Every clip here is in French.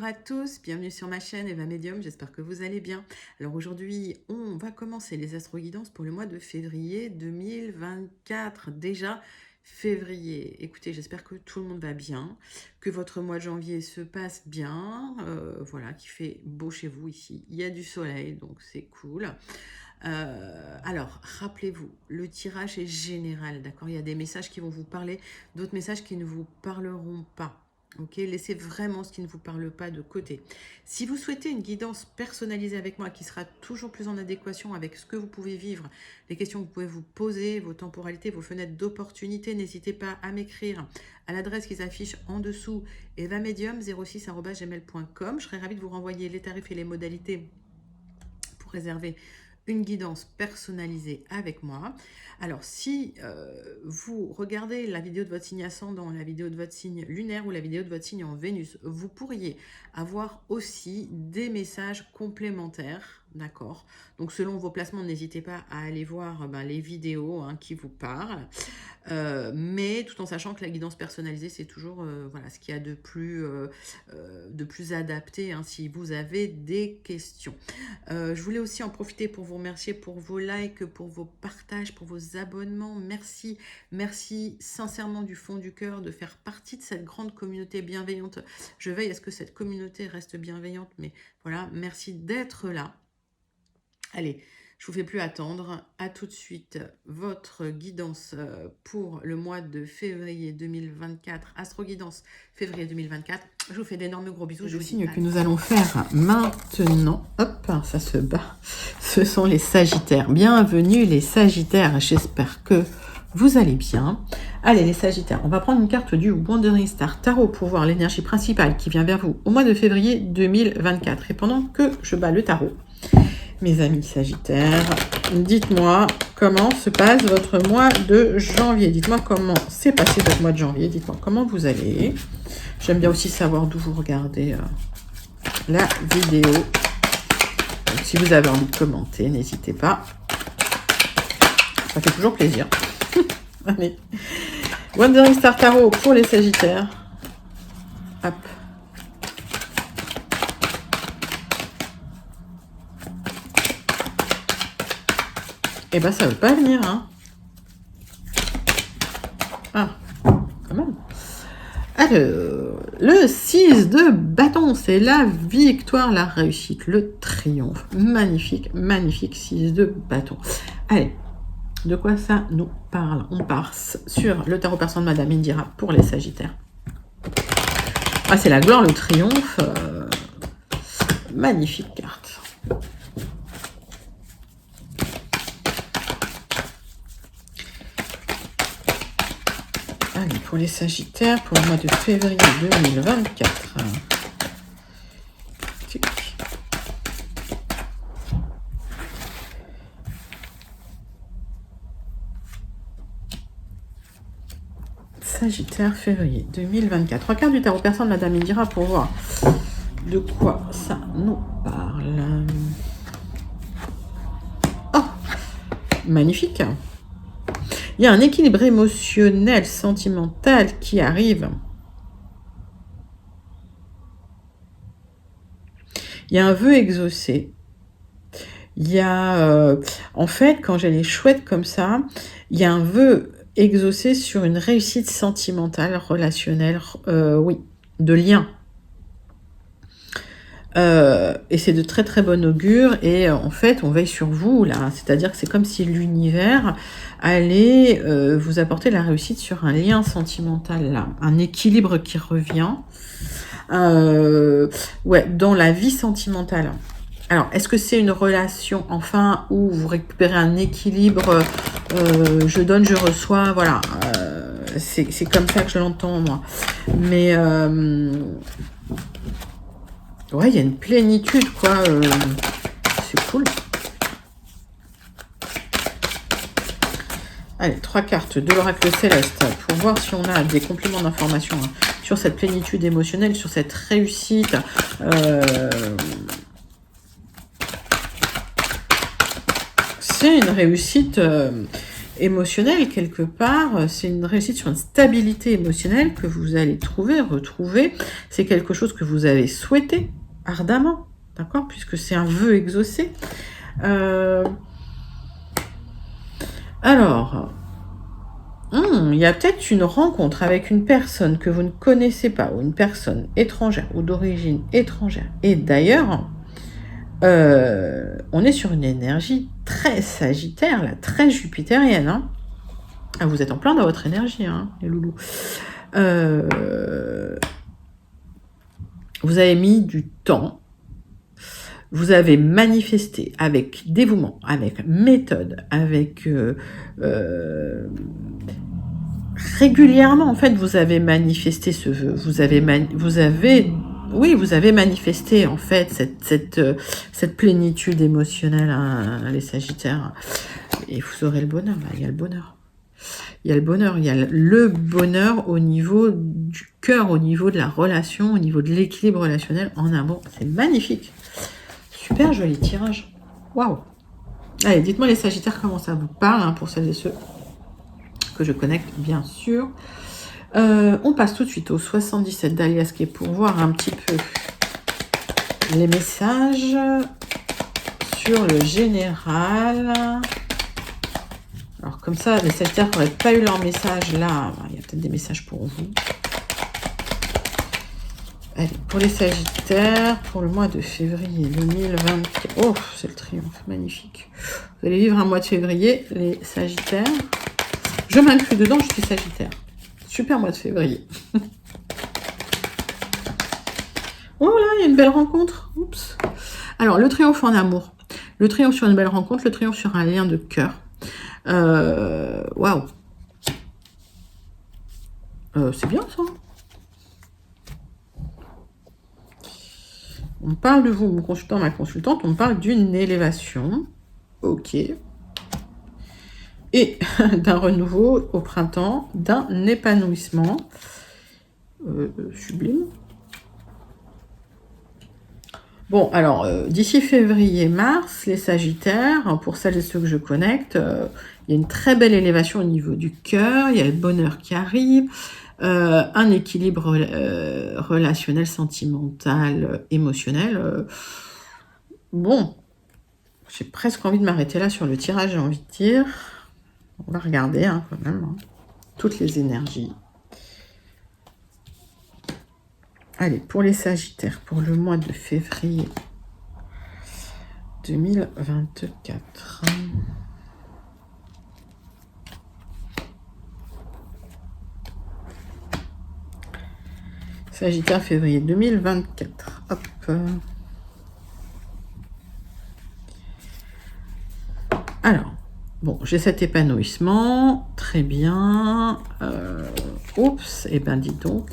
à tous, bienvenue sur ma chaîne Eva Medium, j'espère que vous allez bien. Alors aujourd'hui, on va commencer les astro-guidances pour le mois de février 2024. Déjà, février. Écoutez, j'espère que tout le monde va bien, que votre mois de janvier se passe bien, voilà, qu'il fait beau chez vous ici. Il y a du soleil, donc c'est cool. Alors, rappelez-vous, le tirage est général, d'accord? Il y a des messages qui vont vous parler, d'autres messages qui ne vous parleront pas. Ok, laissez vraiment ce qui ne vous parle pas de côté. Si vous souhaitez une guidance personnalisée avec moi qui sera toujours plus en adéquation avec ce que vous pouvez vivre, les questions que vous pouvez vous poser, vos temporalités, vos fenêtres d'opportunité, n'hésitez pas à m'écrire à l'adresse qui s'affiche en dessous, evamedium06@gmail.com. Je serai ravie de vous renvoyer les tarifs et les modalités pour réserver une guidance personnalisée avec moi. Alors, si vous regardez la vidéo de votre signe ascendant, la vidéo de votre signe lunaire ou la vidéo de votre signe en Vénus, vous pourriez avoir aussi des messages complémentaires, d'accord? Donc, selon vos placements, n'hésitez pas à aller voir les vidéos qui vous parlent, mais tout en sachant que la guidance personnalisée, c'est toujours voilà, ce qu'il y a de plus adapté si vous avez des questions. Je voulais aussi en profiter pour vous remercier pour vos likes, pour vos partages, pour vos abonnements. Merci, merci sincèrement du fond du cœur de faire partie de cette grande communauté bienveillante. Je veille à ce que cette communauté reste bienveillante, mais voilà, merci d'être là. Allez, je ne vous fais plus attendre. À tout de suite, votre guidance pour le mois de février 2024. Astro Guidance février 2024. Je vous fais d'énormes gros bisous. Je vous signe que nous allons faire maintenant. Hop, ça se bat. Ce sont les Sagittaires. Bienvenue les Sagittaires. J'espère que vous allez bien. Allez les Sagittaires, on va prendre une carte du Wandering Star Tarot pour voir l'énergie principale qui vient vers vous au mois de février 2024. Et pendant que je bats le tarot, mes amis Sagittaires, dites-moi comment se passe votre mois de janvier. Dites-moi comment s'est passé votre mois de janvier. Dites-moi comment vous allez. J'aime bien aussi savoir d'où vous regardez la vidéo. Donc, si vous avez envie de commenter, n'hésitez pas. Ça fait toujours plaisir. Allez. Wandering Star Tarot pour les Sagittaires. Hop. Eh ben, ça veut pas venir, hein. Ah, quand même. Alors, le 6 de bâton, c'est la victoire, la réussite, le triomphe. Magnifique, magnifique 6 de bâton. Allez, de quoi ça nous parle? On passe sur le tarot persan de Madame Indira pour les Sagittaires. Ah, c'est la gloire, le triomphe. Magnifique carte. Allez, pour les Sagittaires, pour le mois de février 2024. Sagittaire, février 2024. Trois cartes du tarot persan de Madame Indira pour voir de quoi ça nous parle. Oh, magnifique. Il y a un équilibre émotionnel, sentimental qui arrive. Il y a un vœu exaucé. Il y a, en fait, quand j'ai les chouettes comme ça, il y a un vœu exaucé sur une réussite sentimentale, relationnelle, oui, de lien. Et c'est de très très bon augure et en fait on veille sur vous là, c'est-à-dire que c'est comme si l'univers allait vous apporter la réussite sur un lien sentimental là, un équilibre qui revient ouais, dans la vie sentimentale. Alors est-ce que c'est une relation enfin où vous récupérez un équilibre, je donne, je reçois, voilà, c'est comme ça que je l'entends moi, mais ouais, il y a une plénitude, quoi. C'est cool. Allez, 3 cartes de l'oracle céleste pour voir si on a des compléments d'information sur cette plénitude émotionnelle, sur cette réussite. C'est une réussite émotionnelle quelque part, c'est une réussite sur une stabilité émotionnelle que vous allez trouver, retrouver. C'est quelque chose que vous avez souhaité ardemment, d'accord, puisque c'est un vœu exaucé. Alors, il y a peut-être une rencontre avec une personne que vous ne connaissez pas, ou une personne étrangère, ou d'origine étrangère. Et d'ailleurs, on est sur une énergie très sagittaire, là, très jupitérienne. Hein. Ah, vous êtes en plein dans votre énergie, hein, les loulous. Vous avez mis du temps. Vous avez manifesté avec dévouement, avec méthode, avec régulièrement, en fait, vous avez manifesté ce vœu. Vous avez manifesté, en fait, cette plénitude émotionnelle, hein, les Sagittaires. Et vous aurez le bonheur. Il y a le bonheur. Il y a le bonheur. Il y a le bonheur au niveau du cœur, au niveau de la relation, au niveau de l'équilibre relationnel en amour. C'est magnifique. Super joli tirage. Waouh. Allez, dites-moi les Sagittaires comment ça vous parle, hein, pour celles et ceux que je connecte, bien sûr. On passe tout de suite au 77 d'Alias qui est pour voir un petit peu les messages sur le général. Alors comme ça, les Sagittaires qui n'auraient pas eu leur message là, il y a peut-être des messages pour vous. Allez, pour les Sagittaires, pour le mois de février 2024. Oh, c'est le triomphe, magnifique. Vous allez vivre un mois de février, les Sagittaires. Je m'inclus dedans, je suis Sagittaire. Super mois de février. Oh là, il y a une belle rencontre. Oups. Alors, le triomphe en amour. Le triomphe sur une belle rencontre, le triomphe sur un lien de cœur. Waouh. C'est bien ça. On parle de vous, mon consultant, ma consultante, on parle d'une élévation. Ok. Et d'un renouveau au printemps, d'un épanouissement. Sublime. Bon, alors, d'ici février-mars, les Sagittaires, pour celles et ceux que je connecte, il y a une très belle élévation au niveau du cœur, il y a le bonheur qui arrive, un équilibre relationnel, sentimental, émotionnel. Bon, j'ai presque envie de m'arrêter là sur le tirage, j'ai envie de dire. On va regarder, hein, quand même, hein, toutes les énergies. Allez, pour les Sagittaires, pour le mois de février 2024. Sagittaire, février 2024. Hop. Alors, bon, j'ai cet épanouissement. Très bien. Oups, et ben dis donc.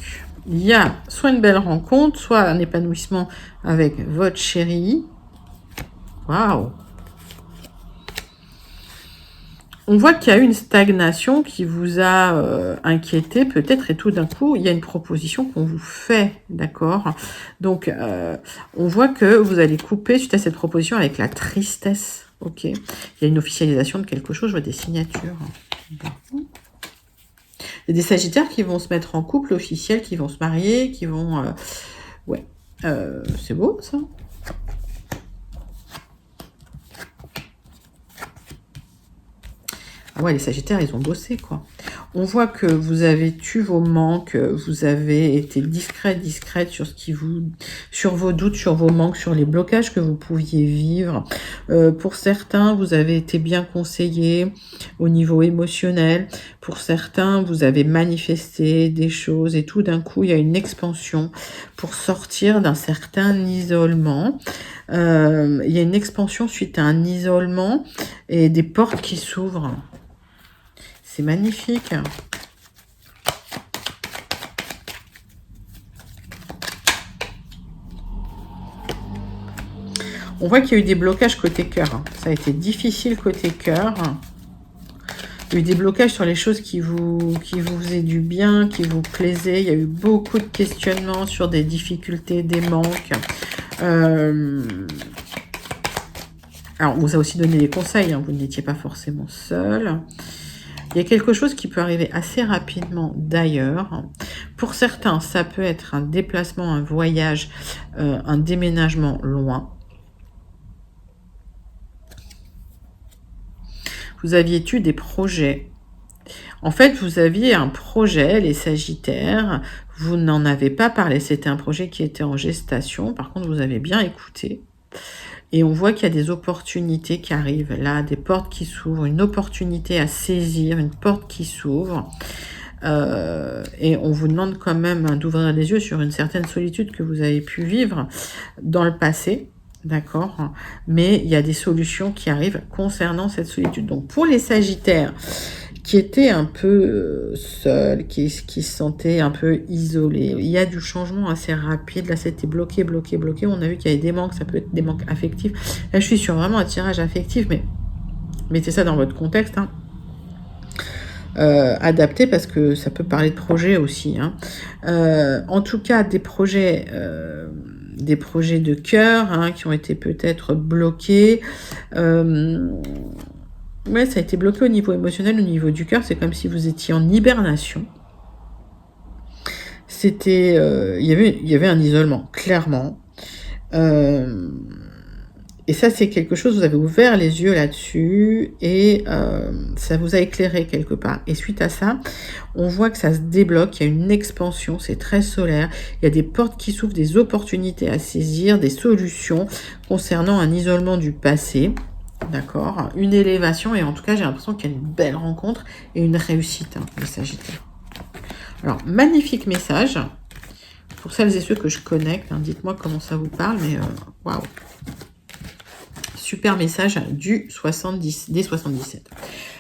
Il y a soit une belle rencontre, soit un épanouissement avec votre chérie. Waouh! On voit qu'il y a eu une stagnation qui vous a inquiété peut-être, et tout d'un coup, il y a une proposition qu'on vous fait, d'accord? Donc, on voit que vous allez couper suite à cette proposition avec la tristesse, ok? Il y a une officialisation de quelque chose, je vois des signatures. Il y a des Sagittaires qui vont se mettre en couple officiel, qui vont se marier, qui vont... ouais, c'est beau ça. Ah ouais, les Sagittaires, ils ont bossé, quoi. On voit que vous avez tué vos manques, vous avez été discrète sur ce qui vous... sur vos doutes, sur vos manques, sur les blocages que vous pouviez vivre. Pour certains, vous avez été bien conseillé au niveau émotionnel. Pour certains, vous avez manifesté des choses et tout d'un coup, il y a une expansion pour sortir d'un certain isolement. Il y a une expansion suite à un isolement et des portes qui s'ouvrent. C'est magnifique. On voit qu'il y a eu des blocages côté cœur. Ça a été difficile côté cœur. Il y a eu des blocages sur les choses qui vous faisaient du bien, qui vous plaisaient. Il y a eu beaucoup de questionnements sur des difficultés, des manques. Alors, on vous a aussi donné des conseils. Hein, vous n'étiez pas forcément seul. Il y a quelque chose qui peut arriver assez rapidement d'ailleurs. Pour certains, ça peut être un déplacement, un voyage, un déménagement loin. Vous aviez eu des projets. En fait, vous aviez un projet, les Sagittaires, vous n'en avez pas parlé, c'était un projet qui était en gestation, par contre, vous avez bien écouté. Et on voit qu'il y a des opportunités qui arrivent là, des portes qui s'ouvrent, une opportunité à saisir, une porte qui s'ouvre. Et on vous demande quand même d'ouvrir les yeux sur une certaine solitude que vous avez pu vivre dans le passé. D'accord? Mais il y a des solutions qui arrivent concernant cette solitude. Donc pour les Sagittaires qui étaient un peu seuls, qui se sentaient un peu isolés, il y a du changement assez rapide. Là, c'était bloqué. On a vu qu'il y avait des manques, ça peut être des manques affectifs. Là, je suis sur vraiment un tirage affectif, mais mettez ça dans votre contexte, hein. Adapté parce que ça peut parler de projets aussi, hein. En tout cas, des projets de cœur, hein, qui ont été peut-être bloqués. Ouais, ça a été bloqué au niveau émotionnel, au niveau du cœur. C'est comme si vous étiez en hibernation. C'était, il y avait un isolement, clairement. Et ça, c'est quelque chose, vous avez ouvert les yeux là-dessus et ça vous a éclairé quelque part. Et suite à ça, on voit que ça se débloque, il y a une expansion, c'est très solaire. Il y a des portes qui s'ouvrent, des opportunités à saisir, des solutions concernant un isolement du passé. D'accord, une élévation, et en tout cas, j'ai l'impression qu'il y a une belle rencontre et une réussite, hein, les Sagittaires. Alors, magnifique message. Pour celles et ceux que je connecte, hein, dites-moi comment ça vous parle, mais waouh! Super message du 70, des 77.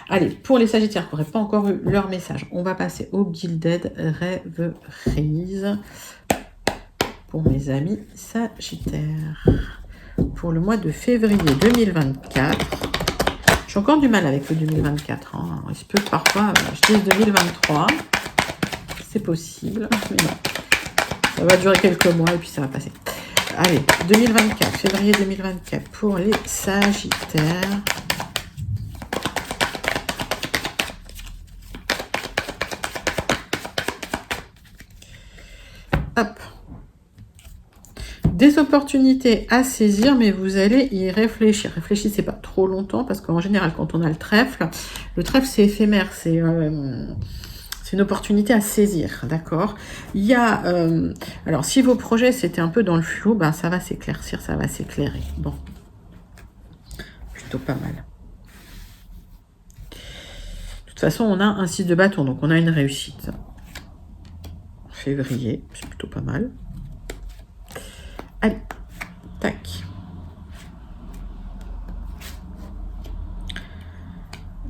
Allez, pour les Sagittaires qui n'auraient pas encore eu leur message, on va passer au Gilded Rêveries pour mes amis Sagittaires. Pour le mois de février 2024. J'ai encore du mal avec le 2024. Hein. Il se peut que parfois, je dise 2023. C'est possible, mais non. Ça va durer quelques mois et puis ça va passer. Allez, 2024, février 2024 pour les Sagittaires. Hop. Des opportunités à saisir, mais vous allez y réfléchir. Réfléchissez pas trop longtemps, parce qu'en général, quand on a le trèfle c'est éphémère, c'est une opportunité à saisir, d'accord? Il y a, alors si vos projets c'était un peu dans le flou, ben ça va s'éclaircir, ça va s'éclairer. Bon, plutôt pas mal. De toute façon, on a un 6 de bâton, donc on a une réussite. Février, c'est plutôt pas mal. Allez, tac.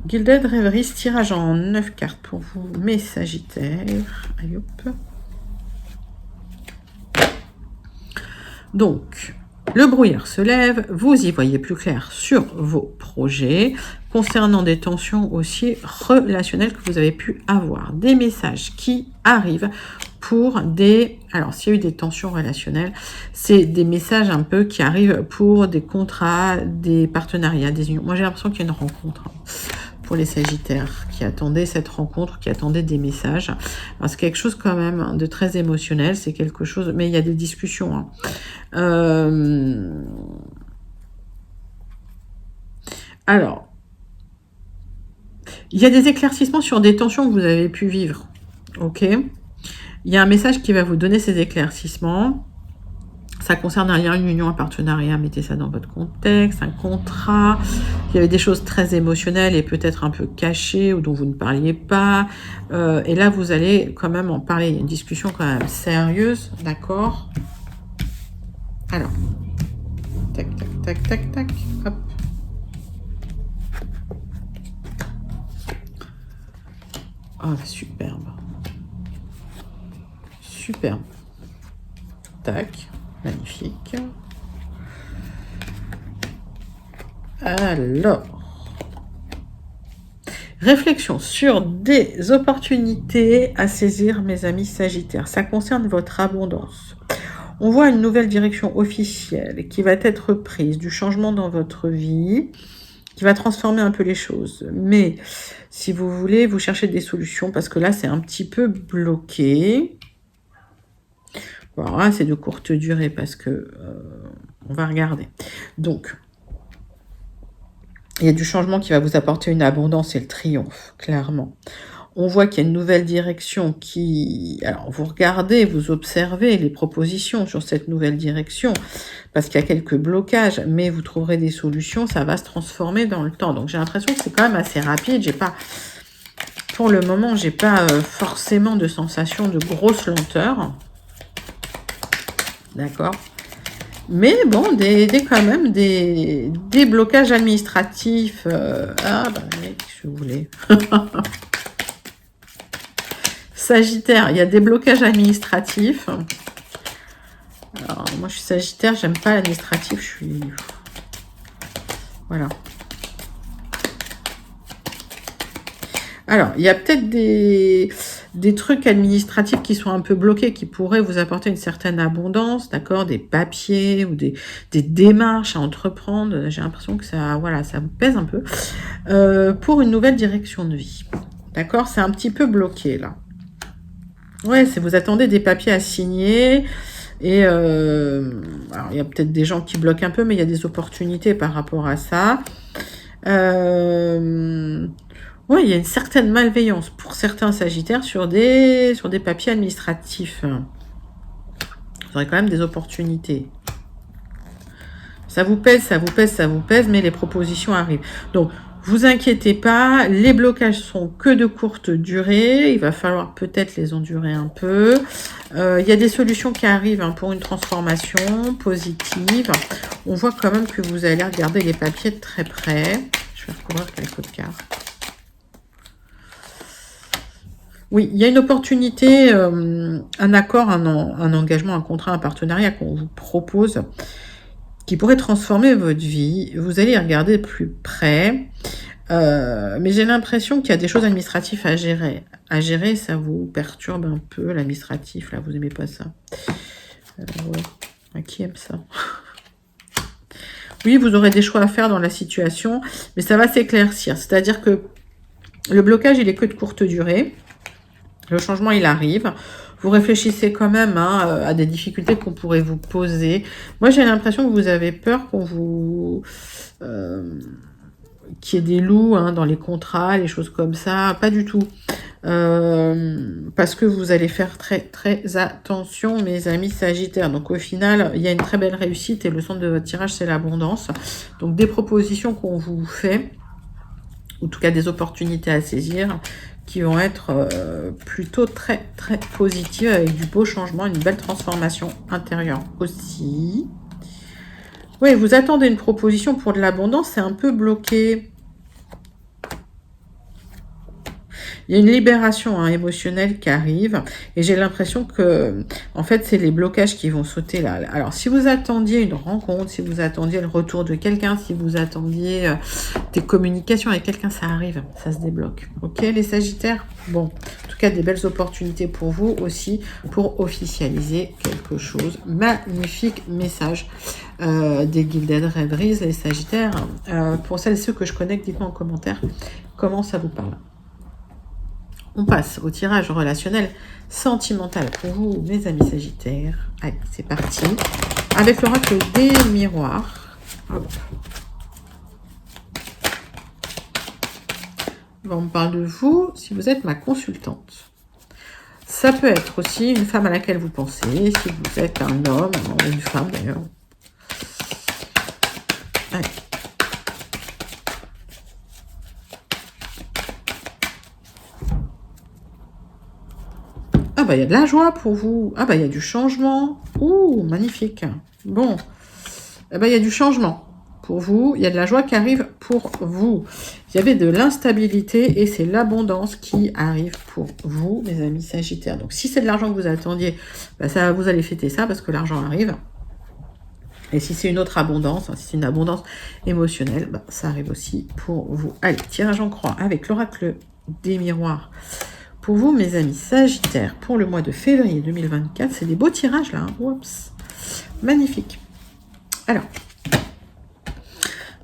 Gilded Rêveries, tirage en 9 cartes pour vous, mes Sagittaires. Allez, hop. Donc, le brouillard se lève, vous y voyez plus clair sur vos projets, concernant des tensions aussi relationnelles que vous avez pu avoir. Des messages qui arrivent pour des... Alors, s'il y a eu des tensions relationnelles, c'est des messages un peu qui arrivent pour des contrats, des partenariats, des unions. Moi, j'ai l'impression qu'il y a une rencontre pour les Sagittaires qui attendaient cette rencontre, qui attendaient des messages. Alors, c'est quelque chose quand même de très émotionnel, c'est quelque chose... Mais il y a des discussions, hein. Alors, il y a des éclaircissements sur des tensions que vous avez pu vivre, ok? Il y a un message qui va vous donner ces éclaircissements. Ça concerne un lien, une union, un partenariat. Mettez ça dans votre contexte, un contrat. Il y avait des choses très émotionnelles et peut-être un peu cachées ou dont vous ne parliez pas. Et là, vous allez quand même en parler. Il y a une discussion quand même sérieuse, d'accord? Alors, tac, tac, tac, tac, tac, hop. Oh, superbe. Superbe. Tac, magnifique. Alors, réflexion sur des opportunités à saisir, mes amis Sagittaires. Ça concerne votre abondance. On voit une nouvelle direction officielle qui va être prise, du changement dans votre vie. qui va transformer un peu les choses. Mais si vous voulez, vous cherchez des solutions, parce que là, c'est un petit peu bloqué. Voilà, c'est de courte durée, parce que on va regarder. Donc, il y a du changement qui va vous apporter une abondance et le triomphe, clairement. On voit qu'il y a une nouvelle direction qui... Alors, vous regardez, vous observez les propositions sur cette nouvelle direction, parce qu'il y a quelques blocages, mais vous trouverez des solutions, ça va se transformer dans le temps. Donc, j'ai l'impression que c'est quand même assez rapide. J'ai pas... Pour le moment, j'ai pas forcément de sensation de grosse lenteur. D'accord. Mais bon, quand même, des blocages administratifs. Ah, bah, je voulais... Sagittaire, il y a des blocages administratifs. Alors, moi, je suis Sagittaire, j'aime pas l'administratif, je suis... Voilà. Alors, il y a peut-être des trucs administratifs qui sont un peu bloqués, qui pourraient vous apporter une certaine abondance, d'accord? Des papiers ou des démarches à entreprendre. J'ai l'impression que ça, voilà, ça vous pèse un peu. Pour une nouvelle direction de vie. D'accord? C'est un petit peu bloqué, là. Ouais, c'est vous attendez des papiers à signer. Et alors, il y a peut-être des gens qui bloquent un peu, mais il y a des opportunités par rapport à ça. Oui, il y a une certaine malveillance pour certains Sagittaires sur des papiers administratifs. Vous aurez quand même des opportunités. Ça vous pèse, ça vous pèse, ça vous pèse, mais les propositions arrivent. Donc, vous inquiétez pas, les blocages sont que de courte durée. Il va falloir peut-être les endurer un peu. Il y a des solutions qui arrivent hein, pour une transformation positive. On voit quand même que vous allez regarder les papiers de très près. Je vais recouvrir quelques autres cartes. Oui, il y a une opportunité, un accord, un engagement, un contrat, un partenariat qu'on vous propose qui pourrait transformer votre vie. Vous allez regarder de plus près. Mais j'ai l'impression qu'il y a des choses administratives à gérer. À gérer, ça vous perturbe un peu, l'administratif, là, vous n'aimez pas ça. Ouais. Qui aime ça? Oui, vous aurez des choix à faire dans la situation, mais ça va s'éclaircir. C'est-à-dire que le blocage, il est que de courte durée. Le changement, il arrive. Vous réfléchissez quand même hein, à des difficultés qu'on pourrait vous poser. Moi, j'ai l'impression que vous avez peur qu'on vous... qu'il y ait des loups hein, dans les contrats, les choses comme ça. Pas du tout. Parce que vous allez faire très, très attention, mes amis Sagittaires. Donc, au final, il y a une très belle réussite et le centre de votre tirage, c'est l'abondance. Donc, des propositions qu'on vous fait, ou en tout cas des opportunités à saisir, qui vont être plutôt très, très positives avec du beau changement, une belle transformation intérieure aussi. Oui, vous attendez une proposition pour de l'abondance, c'est un peu bloqué. Il y a une libération hein, émotionnelle qui arrive et j'ai l'impression que, en fait, c'est les blocages qui vont sauter là. Alors, si vous attendiez une rencontre, si vous attendiez le retour de quelqu'un, si vous attendiez des communications avec quelqu'un, ça arrive, ça se débloque. Ok, les Sagittaires? Bon, en tout cas, des belles opportunités pour vous aussi pour officialiser quelque chose. Magnifique message des Gilded Rêveries, les Sagittaires. Pour celles et ceux que je connais, dites-moi en commentaire comment ça vous parle. On passe au tirage relationnel sentimental pour vous, mes amis Sagittaires. Allez, c'est parti. Avec l'oracle des miroirs. Hop. Bon, on me parle de vous si vous êtes ma consultante. Ça peut être aussi une femme à laquelle vous pensez, si vous êtes un homme, ou une femme d'ailleurs. Allez. Ah bah il y a de la joie pour vous. Ah bah il y a du changement. Ouh, magnifique. Bon. Eh bah il y a du changement pour vous. Il y a de la joie qui arrive pour vous. Il y avait de l'instabilité et c'est l'abondance qui arrive pour vous, mes amis Sagittaires. Donc si c'est de l'argent que vous attendiez, bah, ça, vous allez fêter ça parce que l'argent arrive. Et si c'est une autre abondance, si c'est une abondance émotionnelle, bah, ça arrive aussi pour vous. Allez, tirage en croix avec l'oracle des miroirs. Pour vous, mes amis Sagittaires, pour le mois de février 2024, c'est des beaux tirages là. Hein. Oups. Magnifique. Alors,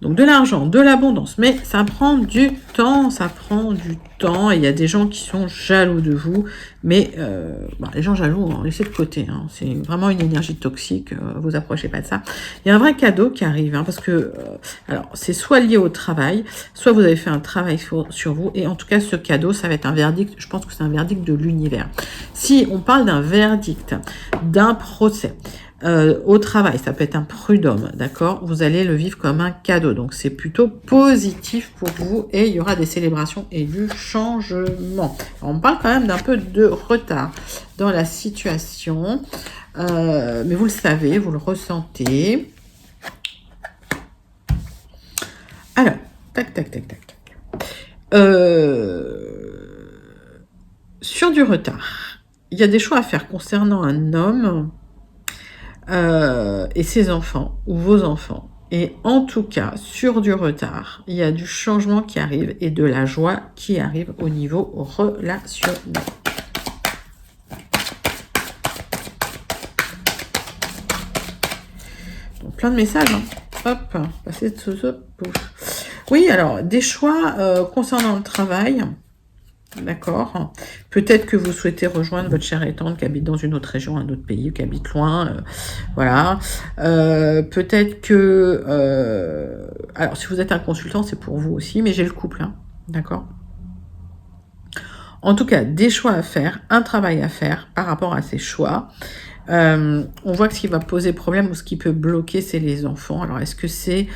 Donc de l'argent, de l'abondance, mais ça prend du temps, ça prend du temps. Et il y a des gens qui sont jaloux de vous, mais les gens jaloux, on laissez de côté. Hein. C'est vraiment une énergie toxique, vous approchez pas de ça. Il y a un vrai cadeau qui arrive, hein, parce que alors c'est soit lié au travail, soit vous avez fait un travail sur vous, et en tout cas ce cadeau, ça va être un verdict, je pense que c'est un verdict de l'univers. Si on parle d'un verdict, d'un procès, au travail, ça peut être un prud'homme, d'accord? Vous allez le vivre comme un cadeau, donc c'est plutôt positif pour vous et il y aura des célébrations et du changement. Alors, on parle quand même d'un peu de retard dans la situation, mais vous le savez, vous le ressentez. Alors, tac, tac, tac, tac, tac. Sur du retard, il y a des choix à faire concernant un homme et ses enfants, ou vos enfants. Et en tout cas, sur du retard, il y a du changement qui arrive et de la joie qui arrive au niveau relationnel. Donc, plein de messages, hein. Hop, passer de ce. Oui, alors, des choix concernant le travail. D'accord. Peut-être que vous souhaitez rejoindre votre chère et tante qui habite dans une autre région, un autre pays, qui habite loin. Voilà. Peut-être que... alors, si vous êtes un consultant, c'est pour vous aussi, mais j'ai le couple. Hein, d'accord. En tout cas, des choix à faire, un travail à faire par rapport à ces choix. On voit que ce qui va poser problème ou ce qui peut bloquer, c'est les enfants. Alors, est-ce que c'est...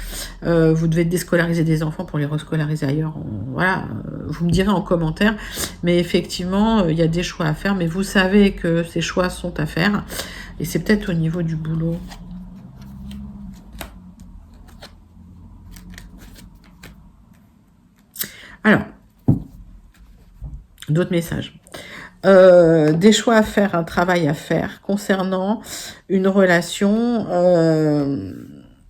vous devez déscolariser des enfants pour les rescolariser ailleurs? Voilà, vous me direz en commentaire. Mais effectivement, il y a des choix à faire. Mais vous savez que ces choix sont à faire. Et c'est peut-être au niveau du boulot. Alors, d'autres messages. Des choix à faire, un travail à faire concernant une relation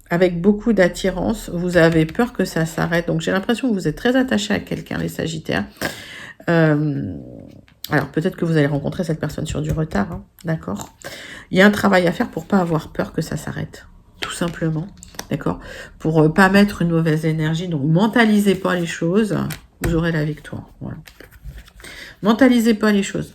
avec beaucoup d'attirance. Vous avez peur que ça s'arrête. Donc, j'ai l'impression que vous êtes très attaché à quelqu'un, les Sagittaires. Alors, peut-être que vous allez rencontrer cette personne sur du retard, hein, d'accord? Il y a un travail à faire pour pas avoir peur que ça s'arrête, tout simplement, d'accord? Pour pas mettre une mauvaise énergie. Donc, mentalisez pas les choses, vous aurez la victoire. Voilà. Mentalisez pas les choses.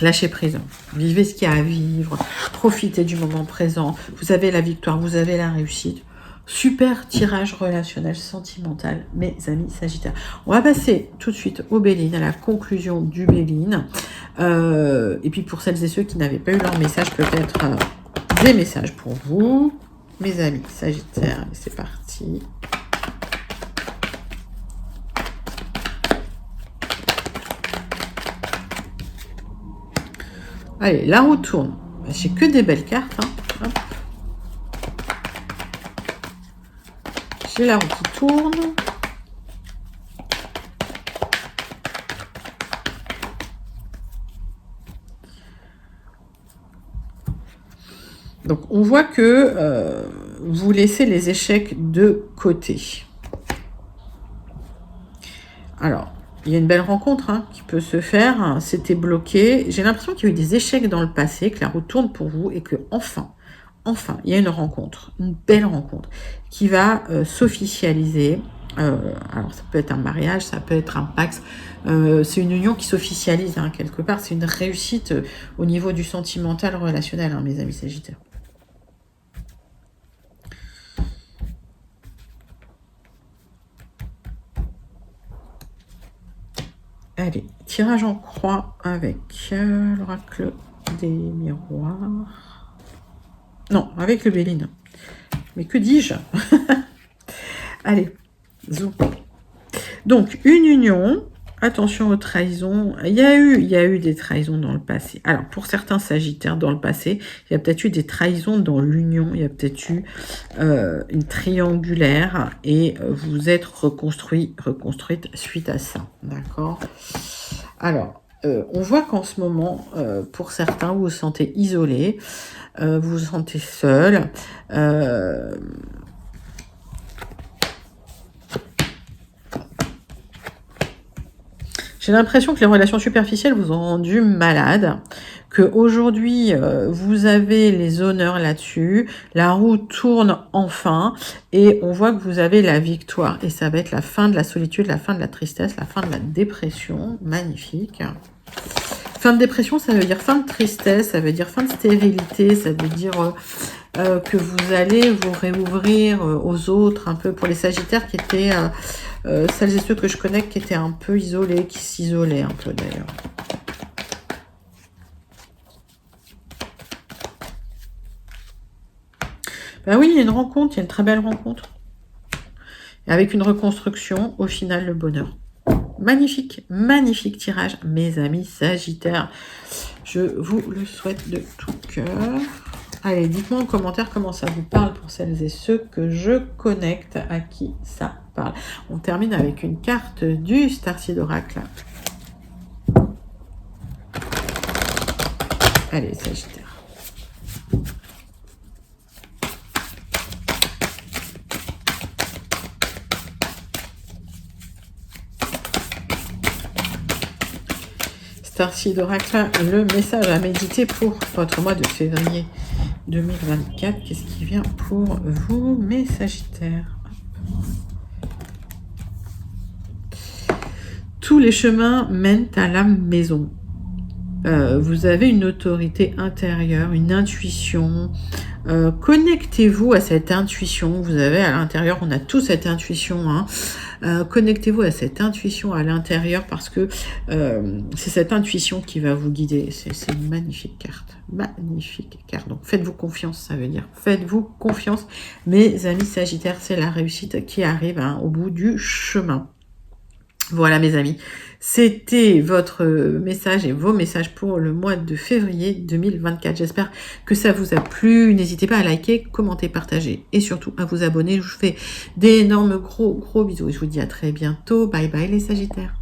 Lâchez prise. Vivez ce qu'il y a à vivre. Profitez du moment présent. Vous avez la victoire, vous avez la réussite. Super tirage relationnel sentimental, mes amis Sagittaires. On va passer tout de suite au Béline, à la conclusion du Béline. Et puis pour celles et ceux qui n'avaient pas eu leur message, peut-être des messages pour vous, mes amis Sagittaires. C'est parti. Allez, la roue tourne. J'ai que des belles cartes. Hein. Hop. J'ai la roue qui tourne. Donc, on voit que vous laissez les échecs de côté. Alors, il y a une belle rencontre hein, qui peut se faire. C'était bloqué. J'ai l'impression qu'il y a eu des échecs dans le passé, que la roue tourne pour vous et que enfin, il y a une rencontre, une belle rencontre qui va s'officialiser. Alors, ça peut être un mariage, ça peut être un pax. C'est une union qui s'officialise hein, quelque part. C'est une réussite au niveau du sentimental relationnel, hein, mes amis Sagittaires. Allez, tirage en croix avec l'oracle des miroirs. Non, avec le Béline. Mais que dis-je? Allez, zoom. Donc, une union. Attention aux trahisons. Il y a eu des trahisons dans le passé. Alors, pour certains Sagittaires, dans le passé, il y a peut-être eu des trahisons dans l'union. Il y a peut-être eu une triangulaire et vous êtes reconstruite suite à ça. D'accord? Alors, on voit qu'en ce moment, pour certains, vous vous sentez isolé, vous vous sentez seul. J'ai l'impression que les relations superficielles vous ont rendu malade, qu'aujourd'hui, vous avez les honneurs là-dessus, la roue tourne enfin, et on voit que vous avez la victoire. Et ça va être la fin de la solitude, la fin de la tristesse, la fin de la dépression. Magnifique. Fin de dépression, ça veut dire fin de tristesse, ça veut dire fin de stérilité, ça veut dire que vous allez vous réouvrir aux autres, un peu pour les Sagittaires qui étaient, celles et ceux que je connais qui étaient un peu isolés, qui s'isolaient un peu d'ailleurs. Ben oui, il y a une rencontre, il y a une très belle rencontre. Et avec une reconstruction, au final, le bonheur. Magnifique, magnifique tirage, mes amis Sagittaires. Je vous le souhaite de tout cœur. Allez, dites-moi en commentaire comment ça vous parle pour celles et ceux que je connecte, à qui ça parle. On termine avec une carte du Starseed Oracle. Allez, Sagittaire. Starseed Oracle, le message à méditer pour votre mois de février 2024. Qu'est-ce qui vient pour vous, mes Sagittaires? Tous les chemins mènent à la maison. Vous avez une autorité intérieure, une intuition. Connectez-vous à cette intuition. Vous avez à l'intérieur, on a tous cette intuition, hein. Connectez-vous à cette intuition à l'intérieur parce que c'est cette intuition qui va vous guider. C'est une magnifique carte. Magnifique carte. Donc faites-vous confiance, ça veut dire. Faites-vous confiance. Mes amis Sagittaires, c'est la réussite qui arrive, hein, au bout du chemin. Voilà mes amis. C'était votre message et vos messages pour le mois de février 2024. J'espère que ça vous a plu. N'hésitez pas à liker, commenter, partager et surtout à vous abonner. Je vous fais d'énormes gros bisous et je vous dis à très bientôt. Bye bye les Sagittaires.